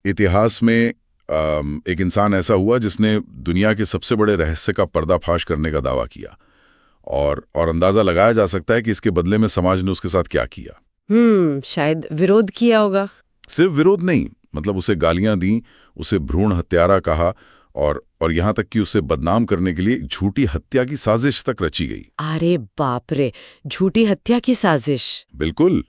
इतिहास में एक इंसान ऐसा हुआ जिसने दुनिया के सबसे बड़े रहस्य का पर्दाफाश करने का दावा किया और अंदाजा लगाया जा सकता है कि इसके बदले में समाज ने उसके साथ क्या किया। शायद विरोध किया होगा। सिर्फ विरोध नहीं, मतलब उसे गालियां दी, उसे भ्रूण हत्यारा कहा और यहाँ तक कि उसे बदनाम करने के लिए एक झूठी हत्या की साजिश तक रची गई। अरे बाप रे, झूठी हत्या की साजिश। बिल्कुल।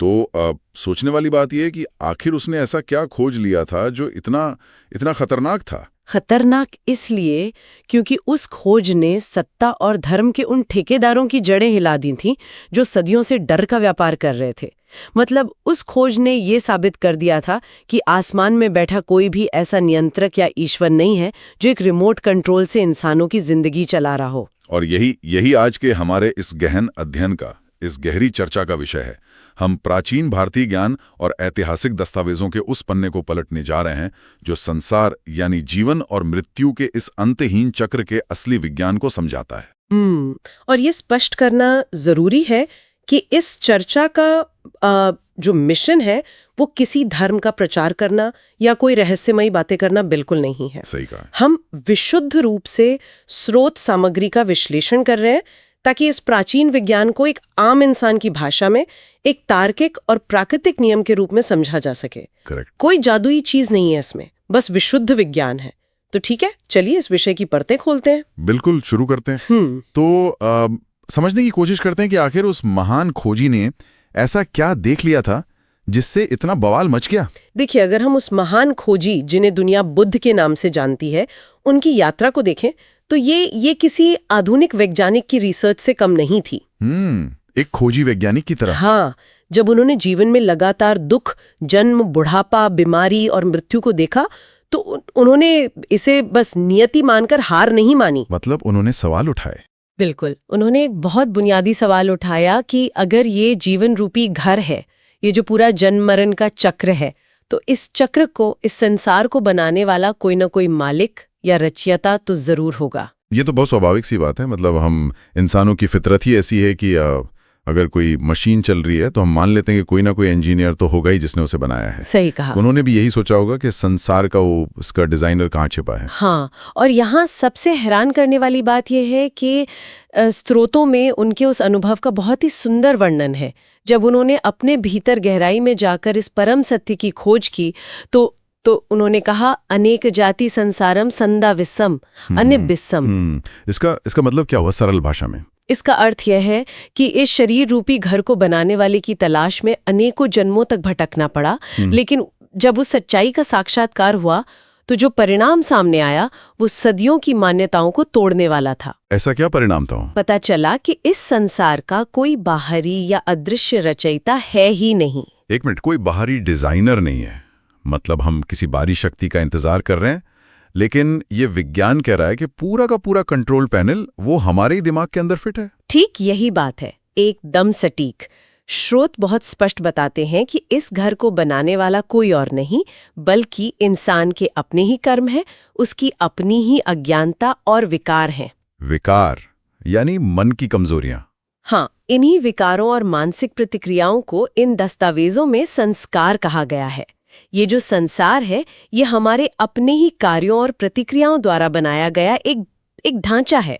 तो सोचने वाली बात यह है कि आखिर उसने ऐसा क्या खोज लिया था जो इतना खतरनाक था। खतरनाक इसलिए क्योंकि उस खोज ने सत्ता और धर्म के उन ठेकेदारों की जड़ें हिला दी थीं जो सदियों से डर का व्यापार कर रहे थे। मतलब उस खोज ने ये साबित कर दिया था कि आसमान में बैठा कोई भी ऐसा नियंत्रक या ईश्वर नहीं है जो एक रिमोट कंट्रोल से इंसानों की जिंदगी चला रहा हो। और यही आज के हमारे इस गहन अध्ययन का, इस गहरी चर्चा का विषय है। हम प्राचीन भारतीय ज्ञान और ऐतिहासिक दस्तावेजों के उस पन्ने को पलटने जा रहे हैं जो संसार यानी जीवन और मृत्यु के इस अंतहीन चक्र के असली विज्ञान को समझाता है। और ये स्पष्ट करना जरूरी है कि इस चर्चा का जो मिशन है वो किसी धर्म का प्रचार करना या कोई रहस्यमयी बातें करना बिल्कुल नहीं है। सही कहा। हम विशुद्ध रूप से स्रोत सामग्री का विश्लेषण कर रहे हैं ताकि इस प्राचीन विज्ञान को एक आम इंसान की भाषा में एक तार्किक और प्राकृतिक नियम के रूप में समझा जा सके। करेक्ट। कोई जादुई चीज नहीं है इसमें, बस विशुद्ध विज्ञान है। तो ठीक है, चलिए इस विषय की परतें खोलते हैं। बिल्कुल, शुरू करते हैं। तो समझने की कोशिश करते हैं कि आखिर उस महान खोजी ने ऐसा क्या देख लिया था जिससे इतना बवाल मच गया। देखिए, अगर हम उस महान खोजी जिन्हें दुनिया बुद्ध के नाम से जानती है उनकी यात्रा को देखें तो ये किसी आधुनिक वैज्ञानिक की रिसर्च से कम नहीं थी। एक खोजी वैज्ञानिक की तरह। हाँ, जब उन्होंने जीवन में लगातार दुख, जन्म, बुढ़ापा, बीमारी और मृत्यु को देखा तो उन्होंने इसे बस नियति मानकर हार नहीं मानी। मतलब उन्होंने सवाल उठाए। बिल्कुल, उन्होंने एक बहुत बुनियादी सवाल उठाया कि अगर ये जीवन रूपी घर है, ये जो पूरा जन्म मरण का चक्र है, तो इस चक्र को, इस संसार को बनाने वाला कोई ना कोई मालिक या रचयिता तो जरूर होगा। ये तो बहुत स्वाभाविक सी बात है। मतलब हम इंसानों की फितरत ही ऐसी है कि अगर कोई मशीन चल रही है तो हम मान लेते हैं कि कोई ना कोई इंजीनियर तो होगा ही जिसने उसे बनाया है। सही कहा। उन्होंने भी यही सोचा होगा कि संसार का उसका डिजाइनर कहाँ छिपा है। हाँ, और यहाँ सबसे हैरान करने वाली बात यह है कि स्रोतों में उनके उस अनुभव का बहुत ही सुंदर वर्णन है। जब उन्होंने अपने भीतर गहराई में जाकर इस परम सत्य की खोज की तो उन्होंने कहा, अनेक जाति संसारम संदा विस्सम अन्य बिस्सम। इसका मतलब क्या हुआ सरल भाषा में? इसका अर्थ यह है कि इस शरीर रूपी घर को बनाने वाले की तलाश में अनेकों जन्मों तक भटकना पड़ा, लेकिन जब उस सच्चाई का साक्षात्कार हुआ तो जो परिणाम सामने आया वो सदियों की मान्यताओं को तोड़ने वाला था। ऐसा क्या परिणाम था? पता चला कि इस संसार का कोई बाहरी या अदृश्य रचयिता है ही नहीं। एक मिनट, कोई बाहरी डिजाइनर नहीं है? मतलब हम किसी बाहरी शक्ति का इंतजार कर रहे हैं, लेकिन ये विज्ञान कह रहा है कि पूरा का पूरा कंट्रोल पैनल वो हमारे ही दिमाग के अंदर फिट है। ठीक यही बात है, एकदम सटीक। स्रोत बहुत स्पष्ट बताते हैं कि इस घर को बनाने वाला कोई और नहीं बल्कि इंसान के अपने ही कर्म है, उसकी अपनी ही अज्ञानता और विकार हैं। विकार यानी मन की कमजोरियां। हाँ, इन्हीं विकारों और मानसिक प्रतिक्रियाओं को इन दस्तावेजों में संस्कार कहा गया है। ये जो संसार है ये हमारे अपने ही कार्यों और प्रतिक्रियाओं द्वारा बनाया गया एक ढांचा है।